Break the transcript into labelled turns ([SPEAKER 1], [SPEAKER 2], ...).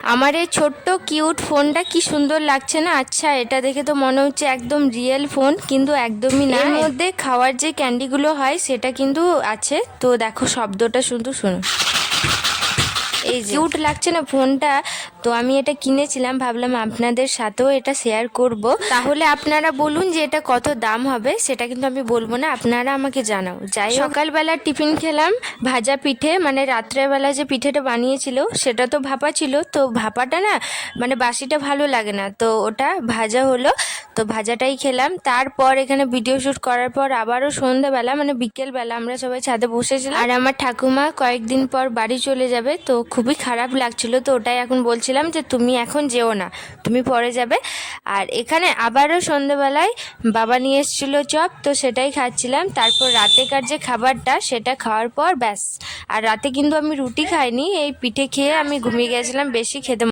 [SPEAKER 1] আমার এই ছোট্ট কিউট ফোনটা কি সুন্দর লাগছে না। আচ্ছা, এটা দেখে তো মনে হচ্ছে একদম রিয়েল ফোন, কিন্তু একদমই না। এর মধ্যে খাওয়ার যে ক্যান্ডিগুলো হয় সেটা কিন্তু আছে। তো দেখো শব্দটা শুধু শোনো, এই কিউট লাগছে না ফোনটা। তো আমি এটা কিনেছিলাম, ভাবলাম আপনাদের সাথেও এটা শেয়ার করব। তাহলে আপনারা বলুন যে এটা কত দাম হবে, সেটা কিন্তু আমি বলবো না, আপনারা আমাকে জানাও। যাই হোক, সকালবেলা টিফিন খেলাম ভাজা পিঠে, মানে রাত্রেবেলা যে পিঠেটা বানিয়েছিল সেটা তো ভাপা ছিল। তো ভাপাটা না, মানে বাসিটা ভালো লাগে না, তো ওটা ভাজা হলো। তো ভাজাটাই খেলাম। তারপর এখানে ভিডিও শ্যুট করার পর আবারও সন্ধ্যাবেলা, মানে বিকেলবেলা আমরা সবাই ছাদে বসেছিলাম। আর আমার ঠাকুমা কয়েকদিন পর বাড়ি চলে যাবে, তো খুবই খারাপ লাগছিল। তো ওটাই এখন বলছিলাম যে তুমি এখন যেও না, তুমি পরে যাবে। আর এখানে আবারও সন্ধ্যাবেলায় বাবা নিয়ে এসেছিলো চপ, তো সেটাই খাচ্ছিলাম। তারপর রাতেকার যে খাবারটা সেটা খাওয়ার পর ব্যাস। আর রাতে কিন্তু আমি রুটি খাইনি, এই পিঠে খেয়ে আমি ঘুমিয়ে গেছিলাম, বেশি খেতে